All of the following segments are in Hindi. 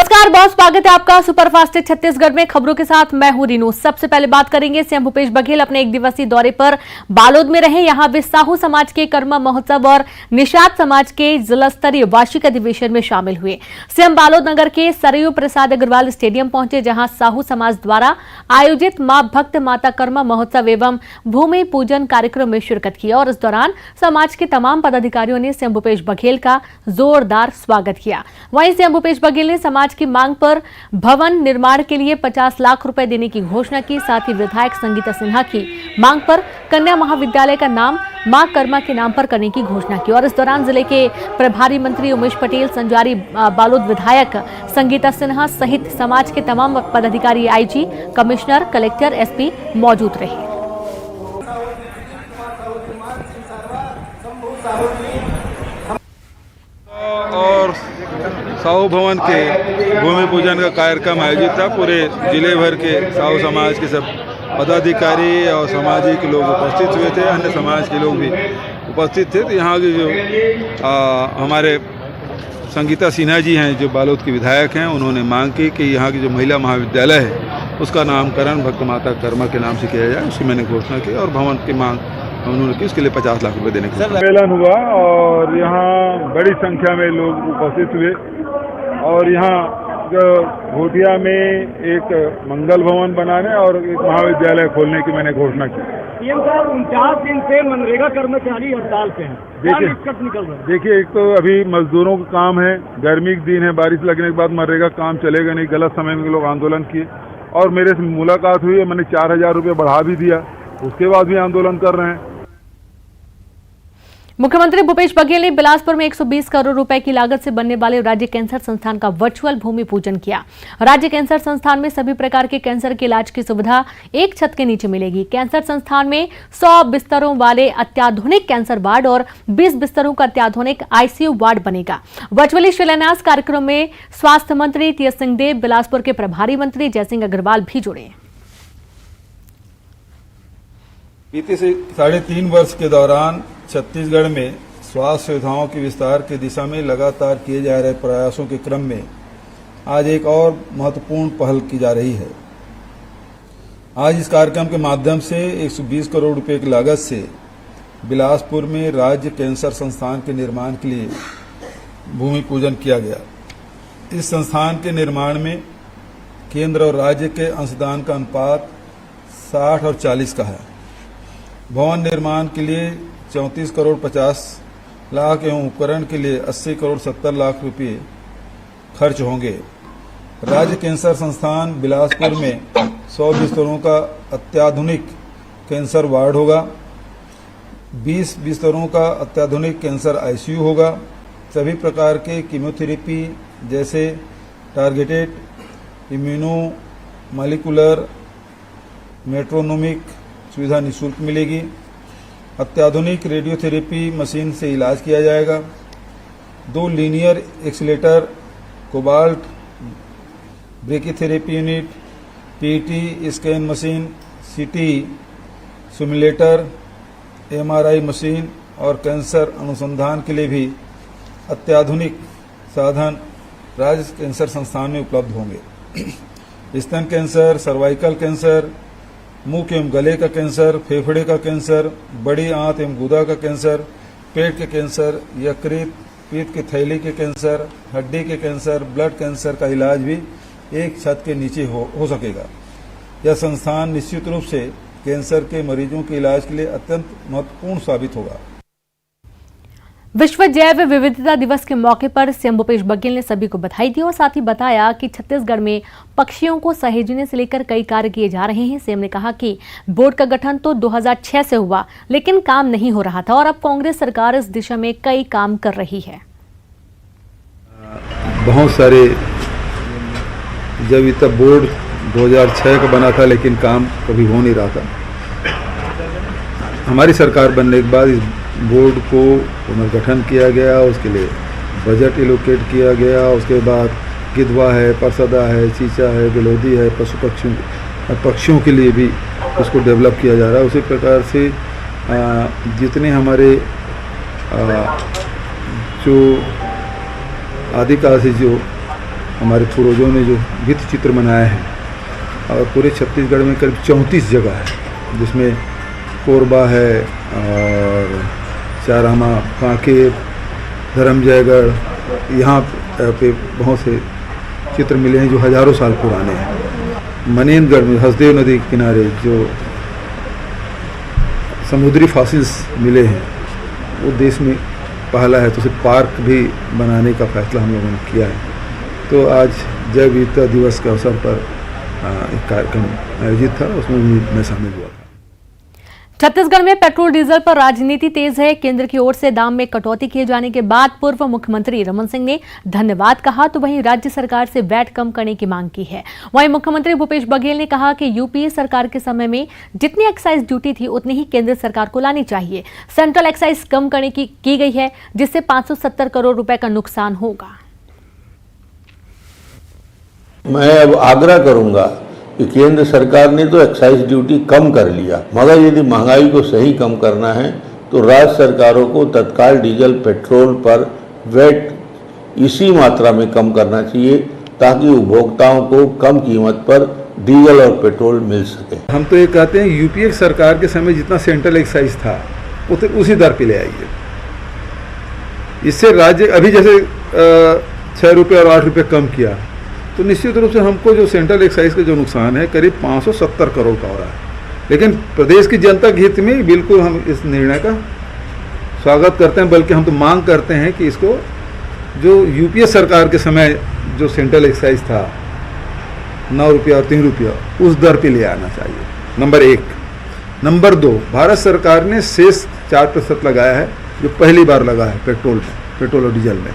नमस्कार, बहुत स्वागत है आपका सुपरफास्ट छत्तीसगढ़ में। खबरों के साथ मैं हूं रीनू। सबसे पहले बात करेंगे सीएम भूपेश बघेल अपने एक दिवसीय दौरे पर बालोद में रहे। यहां वे साहू समाज के कर्मा महोत्सव और निषाद समाज के जिला स्तरीय वार्षिक अधिवेशन में शामिल हुए। सीएम बालोद नगर के सरयू प्रसाद अग्रवाल स्टेडियम पहुंचे, जहां साहू समाज द्वारा आयोजित मां भक्त माता कर्मा महोत्सव एवं भूमि पूजन कार्यक्रम में शिरकत की और इस दौरान समाज के तमाम पदाधिकारियों ने सीएम भूपेश बघेल का जोरदार स्वागत किया। वहीं सीएम भूपेश बघेल ने समाज की मांग पर भवन निर्माण के लिए 50 लाख रुपए देने की घोषणा की। साथ ही विधायक संगीता सिन्हा की मांग पर कन्या महाविद्यालय का नाम मां कर्मा के नाम पर करने की घोषणा की। और इस दौरान जिले के प्रभारी मंत्री उमेश पटेल, संजारी बालोद विधायक संगीता सिन्हा सहित समाज के तमाम पदाधिकारी, आईजी, कमिश्नर, कलेक्टर, एसपी मौजूद रहे। और साहू भवन के भूमि पूजन का कार्यक्रम आयोजित था। पूरे जिले भर के साहू समाज के सब पदाधिकारी और सामाजिक लोग उपस्थित हुए थे, अन्य समाज के लोग भी उपस्थित थे। तो यहाँ के जो हमारे संगीता सिन्हा जी हैं, जो बालोद के विधायक हैं, उन्होंने मांग की कि यहाँ की जो महिला महाविद्यालय है उसका नामकरण भक्त माता कर्मा के नाम से किया जाए। उसकी मैंने घोषणा की और भवन की मांग उन्होंने की, उसके लिए 50 लाख रुपए देने का सम्मेलन हुआ और यहाँ बड़ी संख्या में लोग उपस्थित हुए। और यहाँ घोटिया में एक मंगल भवन बनाने और एक महाविद्यालय खोलने की मैंने घोषणा की। सीएम साहब 49 दिन से मनरेगा कर्मचारी हड़ताल पे हैं। देखिए, एक तो अभी मजदूरों का काम है, गर्मी के दिन है, बारिश लगने के बाद मनरेगा काम चलेगा नहीं। गलत समय में लोग आंदोलन किए और मेरे से मुलाकात हुई है, मैंने 4000 रुपये बढ़ा भी दिया, उसके बाद भी आंदोलन कर रहे हैं। मुख्यमंत्री भूपेश बघेल ने बिलासपुर में 120 करोड़ रुपए की लागत से बनने वाले राज्य कैंसर संस्थान का वर्चुअल भूमि पूजन किया। राज्य कैंसर संस्थान में सभी प्रकार के कैंसर के इलाज की सुविधा एक छत के नीचे मिलेगी। कैंसर संस्थान में 100 बिस्तरों वाले अत्याधुनिक कैंसर वार्ड और 20 बिस्तरों का अत्याधुनिक आईसीयू वार्ड बनेगा। वर्चुअली शिलान्यास कार्यक्रम में स्वास्थ्य मंत्री टीएस सिंहदेव, बिलासपुर के प्रभारी मंत्री जयसिंह अग्रवाल भी जुड़े। बीते 3.5 वर्ष के दौरान छत्तीसगढ़ में स्वास्थ्य सुविधाओं के विस्तार की दिशा में लगातार किए जा रहे प्रयासों के क्रम में आज एक और महत्वपूर्ण पहल की जा रही है। आज इस कार्यक्रम के माध्यम से 120 करोड़ रुपए की लागत से बिलासपुर में राज्य कैंसर संस्थान के निर्माण के लिए भूमि पूजन किया गया। इस संस्थान के निर्माण में केंद्र और राज्य के अंशदान का अनुपात 60 और 40 का है। भवन निर्माण के लिए 34 करोड़ 50 लाख एवं उपकरण के लिए 80 करोड़ 70 लाख रुपए खर्च होंगे। राज्य कैंसर संस्थान बिलासपुर में 100 बिस्तरों का अत्याधुनिक कैंसर वार्ड होगा, 20 बिस्तरों का अत्याधुनिक कैंसर आईसीयू होगा। सभी प्रकार के कीमोथेरेपी जैसे टारगेटेड, इम्यूनो मॉलिक्यूलर, मेट्रोनोमिक सुविधा निःशुल्क मिलेगी। अत्याधुनिक रेडियोथेरेपी मशीन से इलाज किया जाएगा। 2 linear accelerator, cobalt brachytherapy unit, PT scan machine, सीटी सिमुलेटर, एमआरआई मशीन और कैंसर अनुसंधान के लिए भी अत्याधुनिक साधन राज्य कैंसर संस्थान में उपलब्ध होंगे। स्तन कैंसर, सर्वाइकल कैंसर, मुंह एवं गले का कैंसर, फेफड़े का कैंसर, बड़ी आंत एवं गुदा का कैंसर, पेट के कैंसर, यकृत, पीत की थैली के कैंसर, हड्डी के कैंसर, ब्लड कैंसर का इलाज भी एक छत के नीचे हो सकेगा। यह संस्थान निश्चित रूप से कैंसर के मरीजों के इलाज के लिए अत्यंत महत्वपूर्ण साबित होगा। विश्व जैव विविधता दिवस के मौके पर सीएम भूपेश बघेल ने सभी को बधाई दी और साथ ही बताया कि छत्तीसगढ़ में पक्षियों को सहेजने से लेकर कई कार्य किए जा रहे हैं। सीएम ने कहा कि बोर्ड का गठन तो 2006 से हुआ, लेकिन काम नहीं हो रहा था और अब कांग्रेस सरकार इस दिशा में कई काम कर रही है। बहुत सारे, जब इतना बोर्ड 2006 का बना था लेकिन काम कभी हो नहीं रहा था। हमारी सरकार बनने के बाद इस बोर्ड को पुनर्गठन किया गया, उसके लिए बजट एलोकेट किया गया। उसके बाद गिद्धवा है, परसदा है, चीचा है, बिलोदी है, पक्षियों के लिए भी उसको डेवलप किया जा रहा है। उसी प्रकार से जितने हमारे जो आदिवासी जो हमारे पूर्वजों ने जो भित्ति चित्र बनाए हैं। और पूरे छत्तीसगढ़ में करीब 34 जगह है, जिसमें कोरबा है और चारामा, कांकेर, धर्मजयगढ़, यहाँ पे बहुत से चित्र मिले हैं जो हजारों साल पुराने हैं। मनेंद्रगढ़ में हसदेव नदी के किनारे जो समुद्री फॉसिल्स मिले हैं वो देश में पहला है, तो उसे पार्क भी बनाने का फैसला हम लोगों ने किया है। तो आज जैव विविधता दिवस के अवसर पर एक कार्यक्रम आयोजित था, उसमें भी मैं शामिल हुआ था। छत्तीसगढ़ में पेट्रोल डीजल पर राजनीति तेज है। केंद्र की ओर से दाम में कटौती किए जाने के बाद पूर्व मुख्यमंत्री रमन सिंह ने धन्यवाद कहा, तो वहीं राज्य सरकार से वैट कम करने की मांग की है। वहीं मुख्यमंत्री भूपेश बघेल ने कहा कि यूपीए सरकार के समय में जितनी एक्साइज ड्यूटी थी उतनी ही केंद्र सरकार को लानी चाहिए। सेंट्रल एक्साइज कम करने की गई है, जिससे 570 करोड़ रुपए का नुकसान होगा। मैं अब आग्रह करूंगा कि केंद्र सरकार ने तो एक्साइज ड्यूटी कम कर लिया, मगर यदि महंगाई को सही कम करना है तो राज्य सरकारों को तत्काल डीजल पेट्रोल पर वैट इसी मात्रा में कम करना चाहिए, ताकि उपभोक्ताओं को कम कीमत पर डीजल और पेट्रोल मिल सके। हम तो ये कहते हैं यूपीए सरकार के समय जितना सेंट्रल एक्साइज था उसी दर पे ले आइए। इससे राज्य अभी जैसे 6 रुपये और 8 रुपये कम किया, तो निश्चित रूप से हमको जो सेंट्रल एक्साइज का जो नुकसान है करीब 570 करोड़ का हो रहा है। लेकिन प्रदेश की जनता के हित में बिल्कुल हम इस निर्णय का स्वागत करते हैं, बल्कि हम तो मांग करते हैं कि इसको जो यूपीए सरकार के समय जो सेंट्रल एक्साइज था 9 रुपया और 3 रुपया, उस दर पे ले आना चाहिए, नंबर 1। नंबर 2, भारत सरकार ने सेस 4% लगाया है, जो पहली बार लगा है पेट्रोल और डीजल में।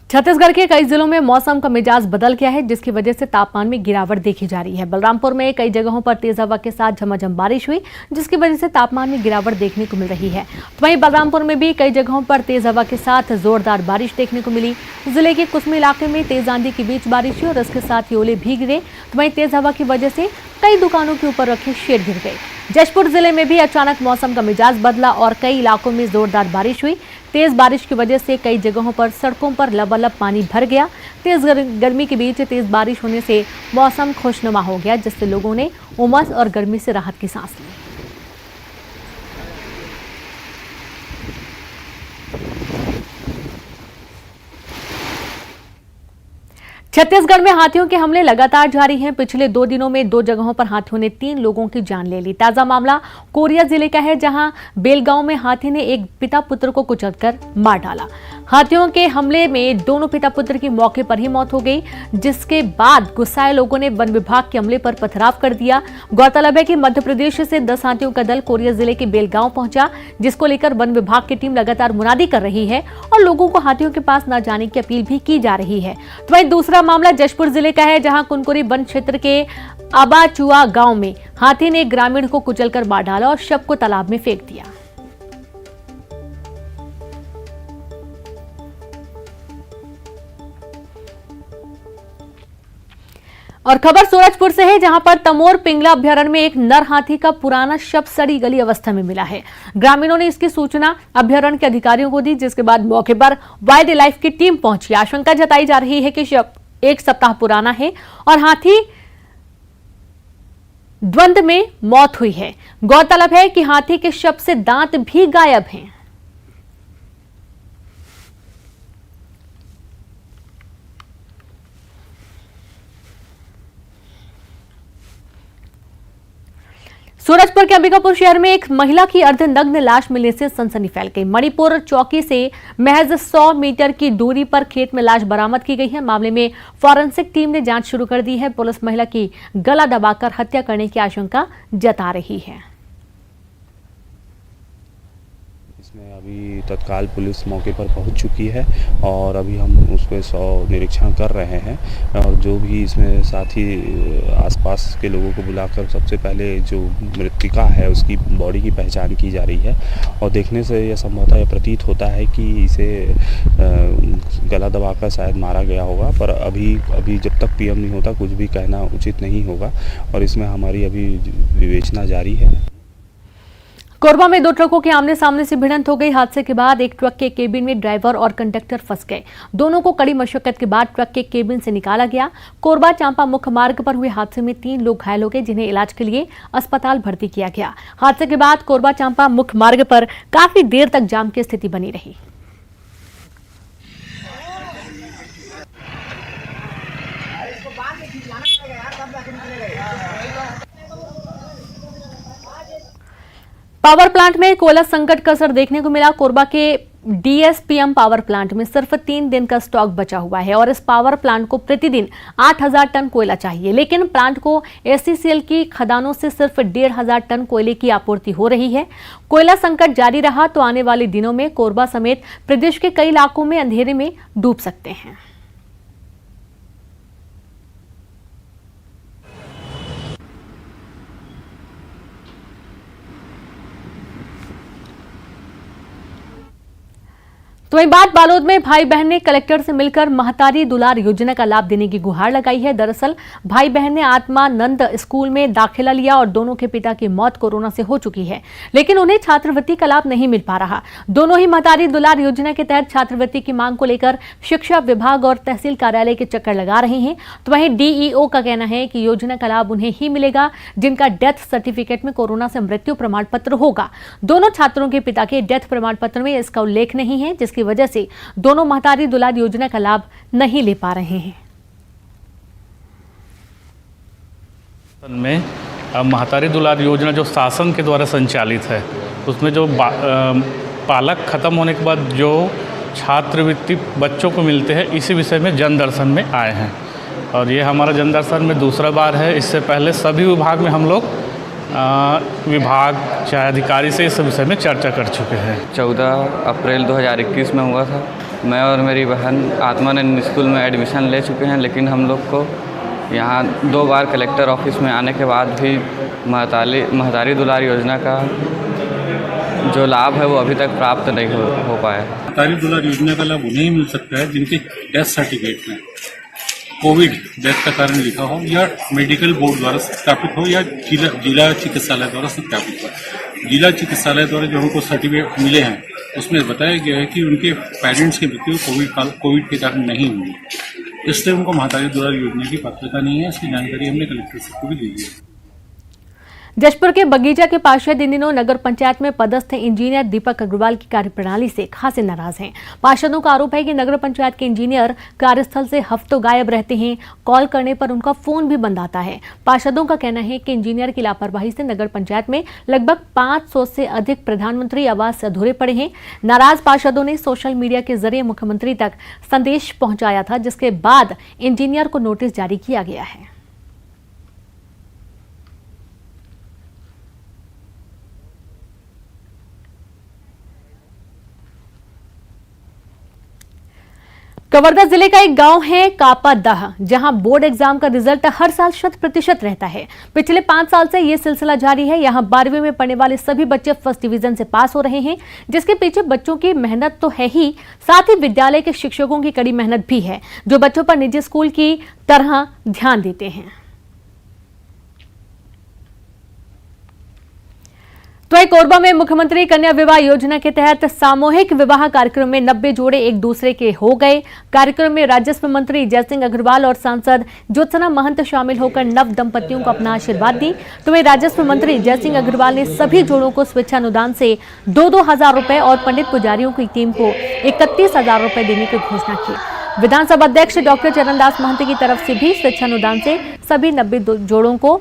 छत्तीसगढ़ के कई जिलों में मौसम का मिजाज बदल गया है, जिसकी वजह से तापमान में गिरावट देखी जा रही है। बलरामपुर में कई जगहों पर तेज हवा के साथ झमाझम बारिश हुई, जिसकी वजह से तापमान में गिरावट देखने को मिल रही है। तो वहीं बलरामपुर में भी कई जगहों पर तेज हवा के साथ जोरदार बारिश देखने को मिली। जिले के कुसमी इलाके में तेज आंधी के बीच बारिश हुई और इसके साथ ही ओले भी गिरे। तो वहीं तेज हवा की वजह से कई दुकानों के ऊपर रखे शेड गिर गए। जशपुर जिले में भी अचानक मौसम का मिजाज बदला और कई इलाकों में जोरदार बारिश हुई। तेज बारिश की वजह से कई जगहों पर सड़कों पर लबालब पानी भर गया। तेज गर्मी के बीच तेज बारिश होने से मौसम खुशनुमा हो गया, जिससे लोगों ने उमस और गर्मी से राहत की सांस ली। छत्तीसगढ़ में हाथियों के हमले लगातार जारी हैं। पिछले 2 दिनों में 2 जगहों पर हाथियों ने 3 लोगों की जान ले ली। ताजा मामला कोरिया जिले का है, जहां बेलगांव में हाथी ने एक पिता पुत्र को कुचलकर मार डाला। हाथियों के हमले में दोनों पिता पुत्र की मौके पर ही मौत हो गई, जिसके बाद गुस्साए लोगों ने वन विभाग के हमले पर पथराव कर दिया। गौरतलब है कि मध्य प्रदेश से 10 हाथियों का दल कोरिया जिले के बेलगांव पहुंचा, जिसको लेकर वन विभाग की टीम लगातार मुनादी कर रही है और लोगों को हाथियों के पास न जाने की अपील भी की जा रही है। तो वहीं दूसरा मामला जशपुर जिले का है, जहां कुनकुरी वन क्षेत्र के आबाचुआ गांव में हाथी ने एक ग्रामीण को कुचलकर मार डाला और शव को तालाब में फेंक दिया। और खबर सूरजपुर से है, जहां पर तमोर पिंगला अभ्यारण्य में एक नर हाथी का पुराना शव सड़ी गली अवस्था में मिला है। ग्रामीणों ने इसकी सूचना अभ्यारण्य के अधिकारियों को दी, जिसके बाद मौके पर वाइल्ड लाइफ की टीम पहुंची। आशंका जताई जा रही है कि शव 1 सप्ताह पुराना है और हाथी द्वंद में मौत हुई है। गौरतलब है कि हाथी के शव से दांत भी गायब हैं। सूरजपुर के अंबिकापुर शहर में एक महिला की अर्धनग्न लाश मिलने से सनसनी फैल गई। मणिपुर चौकी से महज 100 मीटर की दूरी पर खेत में लाश बरामद की गई है। मामले में फॉरेंसिक टीम ने जांच शुरू कर दी है। पुलिस महिला की गला दबाकर हत्या करने की आशंका जता रही है। इसमें अभी तत्काल पुलिस मौके पर पहुंच चुकी है और अभी हम उसको निरीक्षण कर रहे हैं और जो भी इसमें साथी आसपास के लोगों को बुलाकर सबसे पहले जो मृतिका है उसकी बॉडी की पहचान की जा रही है और देखने से यह संभवतः यह प्रतीत होता है कि इसे गला दबाकर शायद मारा गया होगा, पर अभी जब तक पीएम नहीं होता कुछ भी कहना उचित नहीं होगा और इसमें हमारी अभी विवेचना जारी है। कोरबा में दो ट्रकों के आमने सामने से भिड़ंत हो गई। हादसे के बाद एक ट्रक के केबिन में ड्राइवर और कंडक्टर फंस गए। दोनों को कड़ी मशक्कत के बाद ट्रक के केबिन से निकाला गया। कोरबा चांपा मुख्य मार्ग पर हुए हादसे में 3 लोग घायल हो गए, जिन्हें इलाज के लिए अस्पताल भर्ती किया गया। हादसे के बाद कोरबा चांपा मुख्य मार्ग पर काफी देर तक जाम की स्थिति बनी रही। पावर प्लांट में कोयला संकट का असर देखने को मिला। कोरबा के डीएसपीएम पावर प्लांट में सिर्फ 3 दिन का स्टॉक बचा हुआ है और इस पावर प्लांट को प्रतिदिन 8000 टन कोयला चाहिए, लेकिन प्लांट को एससीसीएल की खदानों से सिर्फ 1500 टन कोयले की आपूर्ति हो रही है। कोयला संकट जारी रहा तो आने वाले दिनों में कोरबा समेत प्रदेश के कई इलाकों में अंधेरे में डूब सकते हैं। तो वहीं बात बालोद में भाई बहन ने कलेक्टर से मिलकर महतारी दुलार योजना का लाभ देने की गुहार लगाई है। दरअसल भाई बहन ने आत्मानंद स्कूल में दाखिला लिया और दोनों के पिता की मौत कोरोना से हो चुकी है, लेकिन उन्हें छात्रवृत्ति का लाभ नहीं मिल पा रहा। दोनों ही महतारी दुलार योजना के तहत छात्रवृत्ति की मांग को लेकर शिक्षा विभाग और तहसील कार्यालय के चक्कर लगा रहे हैं। तो वहीं डीईओ का कहना है कि योजना का लाभ उन्हें ही मिलेगा जिनका डेथ सर्टिफिकेट में कोरोना से मृत्यु प्रमाण पत्र होगा। दोनों छात्रों के पिता के डेथ प्रमाण पत्र में इसका उल्लेख नहीं है, जिसकी वजह से दोनों महतारी दुलार योजना का लाभ नहीं ले पा रहे हैं। में महतारी दुलार योजना जो शासन के द्वारा संचालित है, उसमें जो पालक खत्म होने के बाद जो छात्रवृत्ति बच्चों को मिलते हैं, इसी विषय में जनदर्शन में आए हैं और ये हमारा जनदर्शन में दूसरा बार है। इससे पहले सभी विभाग में हम लोग विभाग चाहे अधिकारी से इस विषय में चर्चा कर चुके हैं। 14 अप्रैल 2021 में हुआ था। मैं और मेरी बहन आत्मानंद स्कूल में एडमिशन ले चुके हैं, लेकिन हम लोग को यहाँ 2 बार कलेक्टर ऑफिस में आने के बाद भी महतारी दुलार योजना का जो लाभ है वो अभी तक प्राप्त नहीं हो पाया। महतारी दुलार योजना का लाभ उन्हें मिल सकता है जिनके डेथ सर्टिफिकेट में कोविड डेथ का कारण लिखा हो या मेडिकल बोर्ड द्वारा सत्यापित हो या जिला चिकित्सालय द्वारा सत्यापित हो। जिला चिकित्सालय द्वारा जो हमको सर्टिफिकेट मिले हैं उसमें बताया गया है कि उनके पेरेंट्स की मृत्यु कोविड के कारण नहीं हुई, इसलिए उनको महतारी दुलार योजना की पात्रता नहीं है। इसकी जानकारी हमने कलेक्टर साहब को भी दी है। जशपुर के बगीचा के पार्षद इन दिनों नगर पंचायत में पदस्थ इंजीनियर दीपक अग्रवाल की कार्यप्रणाली से खासे नाराज हैं। पार्षदों का आरोप है कि नगर पंचायत के इंजीनियर कार्यस्थल से हफ्तों गायब रहते हैं, कॉल करने पर उनका फोन भी बंद आता है। पार्षदों का कहना है कि इंजीनियर की लापरवाही से नगर पंचायत में लगभग 500 से अधिक प्रधानमंत्री आवास अधूरे पड़े हैं। नाराज पार्षदों ने सोशल मीडिया के जरिए मुख्यमंत्री तक संदेश पहुंचाया था, जिसके बाद इंजीनियर को नोटिस जारी किया गया है। कवर्धा जिले का एक गांव है कापादह, जहां बोर्ड एग्जाम का रिजल्ट हर साल 100% रहता है। पिछले 5 साल से ये सिलसिला जारी है। यहां 12वीं में पढ़ने वाले सभी बच्चे फर्स्ट डिवीजन से पास हो रहे हैं, जिसके पीछे बच्चों की मेहनत तो है ही, साथ ही विद्यालय के शिक्षकों की कड़ी मेहनत भी है, जो बच्चों पर निजी स्कूल की तरह ध्यान देते हैं। तो कोरबा में मुख्यमंत्री कन्या विवाह योजना के तहत सामूहिक विवाह कार्यक्रम में 90 जोड़े एक दूसरे के हो गए। कार्यक्रम में राजस्व मंत्री जयसिंह अग्रवाल और सांसद ज्योत्सना महंत शामिल होकर नव दंपतियों को अपना आशीर्वाद दी। तो वहीं राजस्व मंत्री जयसिंह अग्रवाल ने सभी जोड़ों को स्वेच्छानुदान से 2-2 हजार रुपए और पंडित पुजारियों की टीम को 31,000 रुपए देने की घोषणा की। विधानसभा अध्यक्ष डॉक्टर चरणदास महंत की तरफ से भी स्वेच्छानुदान से सभी 90 जोड़ों को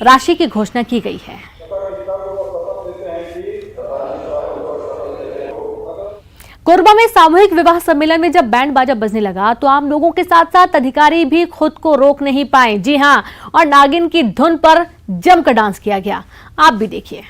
राशि की घोषणा की गई है। कोरबा में सामूहिक विवाह सम्मेलन में जब बैंड बाजा बजने लगा तो आम लोगों के साथ साथ अधिकारी भी खुद को रोक नहीं पाए। जी हां, और नागिन की धुन पर जमकर डांस किया गया। आप भी देखिए।